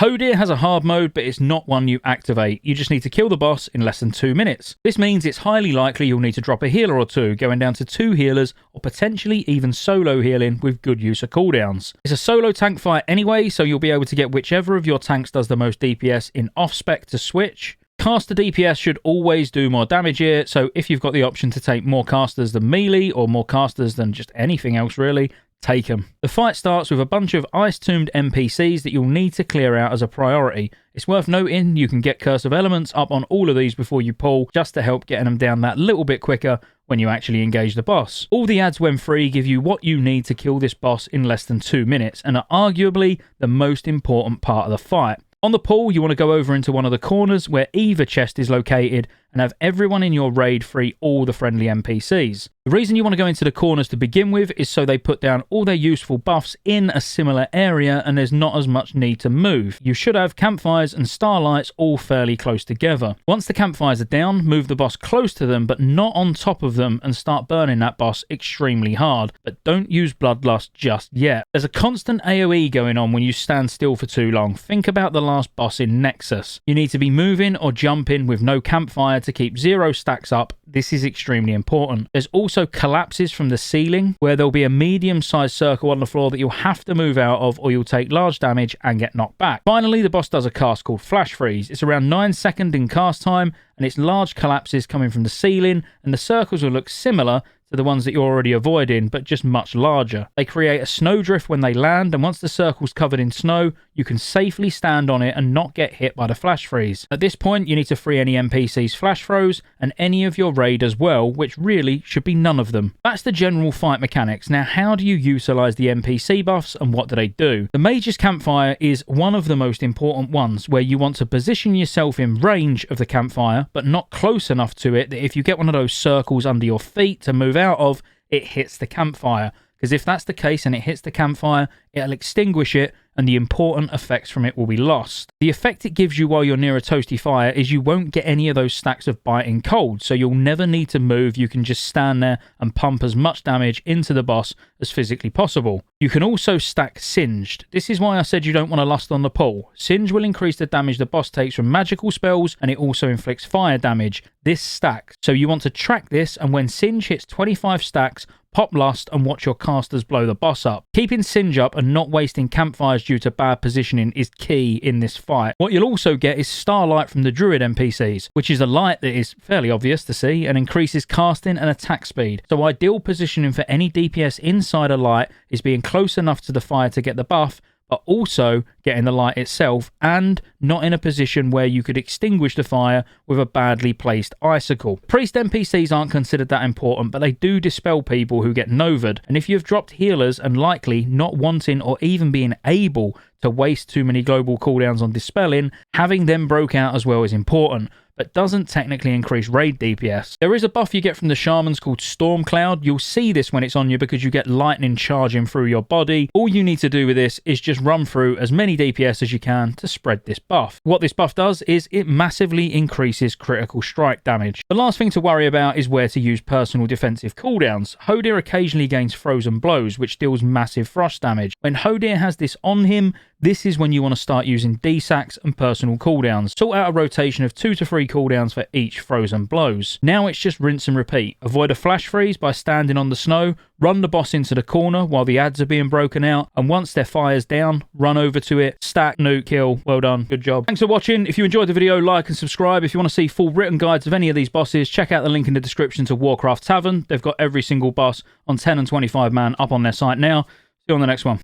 Hodir has a hard mode, but it's not one you activate. You just need to kill the boss in less than 2 minutes. This means it's highly likely you'll need to drop a healer or two, going down to 2 healers or potentially even solo healing with good use of cooldowns. It's a solo tank fight anyway, so you'll be able to get whichever of your tanks does the most DPS in off-spec to switch. Caster DPS should always do more damage here, so if you've got the option to take more casters than melee or more casters than just anything else really, take them. The fight starts with a bunch of ice-tombed NPCs that you'll need to clear out as a priority. It's worth noting you can get Curse of Elements up on all of these before you pull, just to help getting them down that little bit quicker when you actually engage the boss. All the ads when free give you what you need to kill this boss in less than 2 minutes, and are arguably the most important part of the fight. On the pull, you want to go over into one of the corners where either chest is located and have everyone in your raid free all the friendly NPCs. The reason you want to go into the corners to begin with is so they put down all their useful buffs in a similar area and there's not as much need to move. You should have campfires and starlights all fairly close together. Once the campfires are down, move the boss close to them but not on top of them and start burning that boss extremely hard. But don't use Bloodlust just yet. There's a constant AoE going on when you stand still for too long. Think about the last boss in Nexus. You need to be moving or jumping with no campfire to keep 0 stacks up. This is extremely important. There's also collapses from the ceiling where there'll be a medium-sized circle on the floor that you'll have to move out of or you'll take large damage and get knocked back. Finally, the boss does a cast called Flash Freeze. It's around 9 seconds in cast time and it's large collapses coming from the ceiling, and the circles will look similar to the ones that you're already avoiding, but just much larger. They create a snowdrift when they land, and once the circle's covered in snow, you can safely stand on it and not get hit by the flash freeze. At this point, you need to free any NPCs flash throws and any of your raid as well, which really should be none of them. That's the general fight mechanics. Now, how do you utilize the NPC buffs and what do they do? The Mage's campfire is one of the most important ones, where you want to position yourself in range of the campfire, but not close enough to it that if you get one of those circles under your feet to move out of, it hits the campfire. Because if that's the case and it hits the campfire, it'll extinguish it and the important effects from it will be lost. The effect it gives you while you're near a toasty fire is you won't get any of those stacks of biting cold, so you'll never need to move. You can just stand there and pump as much damage into the boss as physically possible. You can also stack Singed. This is why I said you don't want to lust on the pull. Singe will increase the damage the boss takes from magical spells, and it also inflicts fire damage. This stacks, so you want to track this, and when Singe hits 25 stacks, pop Lust and watch your casters blow the boss up. Keeping Singe up and not wasting campfires due to bad positioning is key in this fight. What you'll also get is Starlight from the Druid NPCs, which is a light that is fairly obvious to see and increases casting and attack speed. So ideal positioning for any DPS inside a light is being close enough to the fire to get the buff, but also getting the light itself and not in a position where you could extinguish the fire with a badly placed icicle. Priest NPCs aren't considered that important, but they do dispel people who get novaed, and if you've dropped healers and likely not wanting or even being able to waste too many global cooldowns on dispelling, having them broke out as well is important, but doesn't technically increase raid DPS. There is a buff you get from the Shamans called Storm Cloud. You'll see this when it's on you because you get lightning charging through your body. All you need to do with this is just run through as many DPS as you can to spread this buff. What this buff does is it massively increases critical strike damage. The last thing to worry about is where to use personal defensive cooldowns. Hodir occasionally gains Frozen Blows, which deals massive frost damage. When Hodir has this on him, this is when you want to start using D-Sacks and personal cooldowns. Sort out a rotation of 2 to 3 cooldowns for each Frozen Blows. Now it's just rinse and repeat. Avoid a flash freeze by standing on the snow, run the boss into the corner while the ads are being broken out, and once their fire's down, run over to it, stack, nuke, kill. Well done, good job. Thanks for watching. If you enjoyed the video, like and subscribe. If you want to see full written guides of any of these bosses, check out the link in the description to Warcraft Tavern. They've got every single boss on 10 and 25 man up on their site now. See you on the next one.